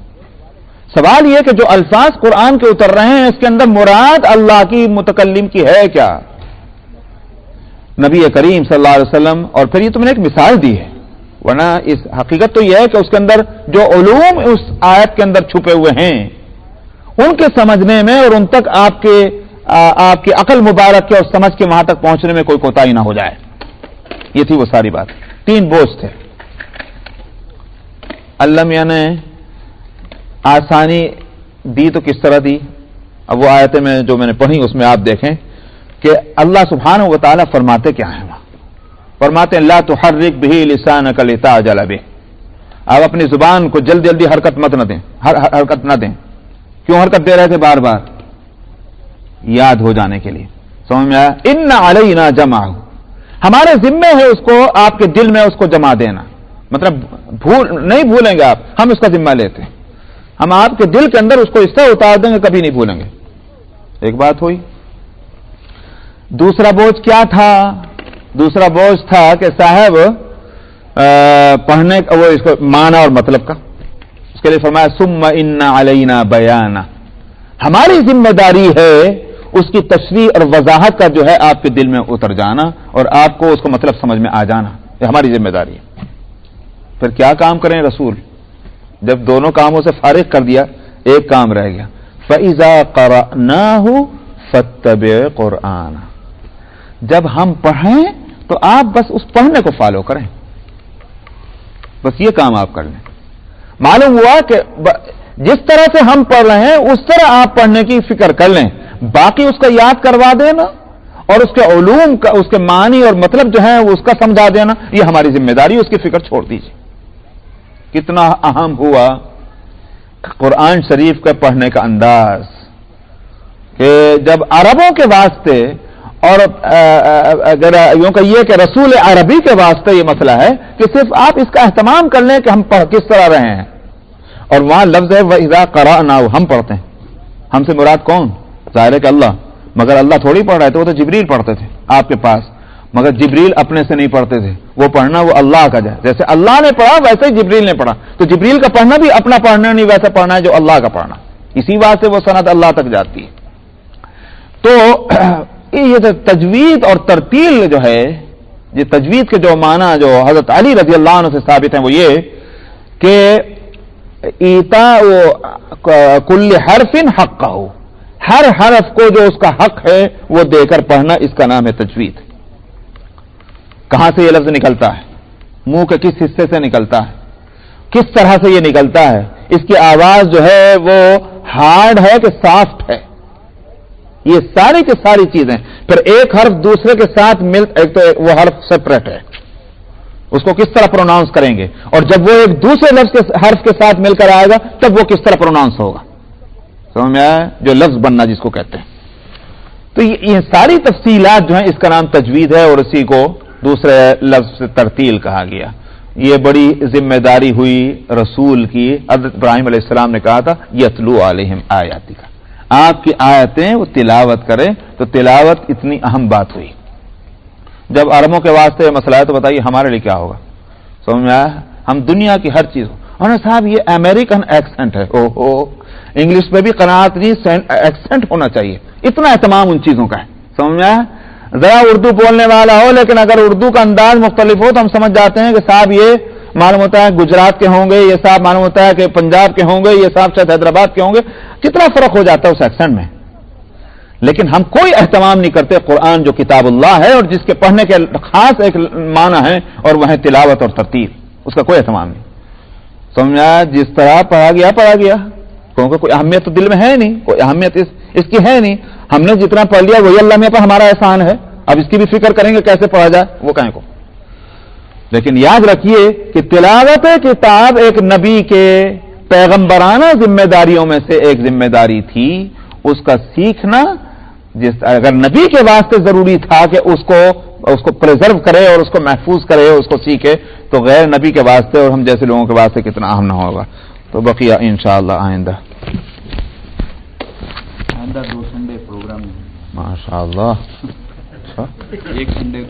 سوال یہ کہ جو الفاظ قرآن کے اتر رہے ہیں اس کے اندر مراد اللہ کی, متکلم کی ہے کیا, نبی کریم صلی اللہ علیہ وسلم. اور پھر یہ تم نے ایک مثال دی ہے, ورنہ اس حقیقت تو یہ ہے کہ اس کے اندر جو علوم اس آیت کے اندر چھپے ہوئے ہیں ان کے سمجھنے میں اور ان تک آپ کی عقل مبارک کے اور سمجھ کے وہاں تک پہنچنے میں کوئی کوتاہی نہ ہو جائے. یہ تھی وہ ساری بات. 3 بوجھ تھے. اللہ میاں نے آسانی دی تو کس طرح دی. اب وہ آیتیں جو میں نے پڑھی اس میں آپ دیکھیں کہ اللہ سبحانہ و تعالیٰ فرماتے کیا ہیں. فرماتے ہیں لا تحرک به لسانک لتعجل به, آپ اپنی زبان کو جلدی جلدی حرکت نہ دیں. کیوں حرکت دے رہے تھے بار بار؟ یاد ہو جانے کے لیے. سمجھ میں آیا؟ ان علینا جمعہ, ہمارے ذمے ہے اس کو آپ کے دل میں اس کو جمع دینا. مطلب نہیں بھولیں گے آپ, ہم اس کا ذمہ لیتے ہیں, ہم آپ کے دل کے اندر اس کو اس طرح اتار دیں گے کبھی نہیں بھولیں گے. ایک بات ہوئی. دوسرا بوجھ کیا تھا؟ دوسرا بوجھ تھا کہ صاحب پڑھنے وہ اس کو معنی اور مطلب کا. اس کے لیے فرمایا ثم ان علینا بیانہ, ہماری ذمہ داری ہے اس کی تشریح اور وضاحت کا جو ہے آپ کے دل میں اتر جانا اور آپ کو اس کو مطلب سمجھ میں آ جانا. یہ ہماری ذمہ داری ہے. پھر کیا کام کریں رسول, جب دونوں کاموں سے فارغ کر دیا ایک کام رہ گیا. فَإِذَا قَرَأْنَاهُ فَاتَّبِعْ قُرْآنَهُ, جب ہم پڑھیں تو آپ بس اس پڑھنے کو فالو کریں, بس یہ کام آپ کر لیں. معلوم ہوا کہ جس طرح سے ہم پڑھ رہے ہیں اس طرح آپ پڑھنے کی فکر کر لیں, باقی اس کو یاد کروا دینا اور اس کے علوم کا, اس کے معنی اور مطلب جو ہے اس کا سمجھا دینا, یہ ہماری ذمہ داری, اس کی فکر چھوڑ دیجیے. کتنا اہم ہوا قرآن شریف کا پڑھنے کا انداز, کہ جب عربوں کے واسطے اور اگر یوں کہیے کہ رسول عربی کے واسطے یہ مسئلہ ہے کہ صرف آپ اس کا اہتمام کر لیں کہ ہم پڑھ کس طرح رہے ہیں. اور وہاں لفظ ہے وَإِذَا قَرَأْنَاهُ, ہم پڑھتے ہیں. ہم سے مراد کون؟ ظاہر ہے کہ اللہ, مگر اللہ تھوڑی پڑھ رہے تھے, وہ تو جبریل پڑھتے تھے آپ کے پاس, مگر جبریل اپنے سے نہیں پڑھتے تھے, وہ پڑھنا وہ اللہ کا جائے. جیسے اللہ نے پڑھا ویسے ہی جبریل نے پڑھا, تو جبریل کا پڑھنا بھی اپنا پڑھنا نہیں, ویسا پڑھنا ہے جو اللہ کا پڑھنا. اسی واسطے وہ سند اللہ تک جاتی ہے. تو یہ جو تجوید اور ترتیل جو ہے, یہ تجوید کے جو معنی جو حضرت علی رضی اللہ عنہ سے ثابت ہیں وہ یہ کہ ایتاء کل حرف حقہ, ہر حرف کو جو اس کا حق ہے وہ دے کر پڑھنا, اس کا نام ہے تجوید. کہاں سے یہ لفظ نکلتا ہے, منہ کے کس حصے سے نکلتا ہے, کس طرح سے یہ نکلتا ہے, اس کی آواز جو ہے وہ ہارڈ ہے کہ سافٹ ہے, یہ ساری کی ساری چیزیں. پھر ایک حرف دوسرے کے ساتھ ایک تو وہ حرف سیپریٹ ہے, اس کو کس طرح پروناؤنس کریں گے, اور جب وہ ایک دوسرے لفظ کے حرف کے ساتھ مل کر آئے گا تب وہ کس طرح پروناؤنس ہوگا. سمجھ میں آیا؟ جو لفظ بننا جس کو کہتے ہیں. تو یہ ساری تفصیلات جو ہیں اس کا نام تجوید ہے, اور اسی کو دوسرے لفظ سے ترتیل کہا گیا. یہ بڑی ذمہ داری ہوئی رسول کی. حضرت ابراہیم علیہ السلام نے کہا تھا یتلو علیہم آیاتی کا, آپ کی آیتیں وہ تلاوت کریں. تو تلاوت اتنی اہم بات ہوئی. جب عربوں کے واسطے مسئلہ ہے تو بتائیے ہمارے لیے کیا ہوگا. سمجھ میں آیا؟ ہم دنیا کی ہر چیز, اور صاحب یہ امریکن ایکسنٹ ہے, انگلش میں بھی قناعت نہیں, ایکسنٹ ہونا چاہیے. اتنا اہتمام ان چیزوں کا ہے. سمجھ میں آیا؟ ذرا اردو بولنے والا ہو لیکن اگر اردو کا انداز مختلف ہو تو ہم سمجھ جاتے ہیں کہ صاحب یہ معلوم ہوتا ہے گجرات کے ہوں گے, یہ صاحب معلوم ہوتا ہے کہ پنجاب کے ہوں گے, یہ صاحب شاید حیدرآباد کے ہوں گے. کتنا فرق ہو جاتا ہے اس ایکسنٹ میں. لیکن ہم کوئی اہتمام نہیں کرتے قرآن جو کتاب اللہ ہے اور جس کے پڑھنے کے خاص ایک معنی ہے اور وہ ہے تلاوت اور ترتیل، اس کا کوئی اہتمام نہیں. سمجھا؟ جس طرح پڑھا گیا کیونکہ کوئی اہمیت تو دل میں ہے نہیں، کوئی اہمیت اس کی ہے نہیں. ہم نے جتنا پڑھ لیا وہی اللہ میں پر ہمارا احسان ہے، اب اس کی بھی فکر کریں گے کیسے پڑھا جائے وہ کہیں کو. لیکن یاد رکھیے کہ تلاوت کتاب ایک نبی کے پیغمبرانہ ذمہ داریوں میں سے ایک ذمہ داری تھی. اس کا سیکھنا اگر نبی کے واسطے ضروری تھا کہ اس کو پریزرو کرے اور اس کو محفوظ کرے، اس کو سیکھے، تو غیر نبی کے واسطے اور ہم جیسے لوگوں کے واسطے کتنا اہم نہ ہوگا. تو بقیہ انشاءاللہ آئندہ 2 سنڈے پروگرام ماشاءاللہ. ایک سنڈے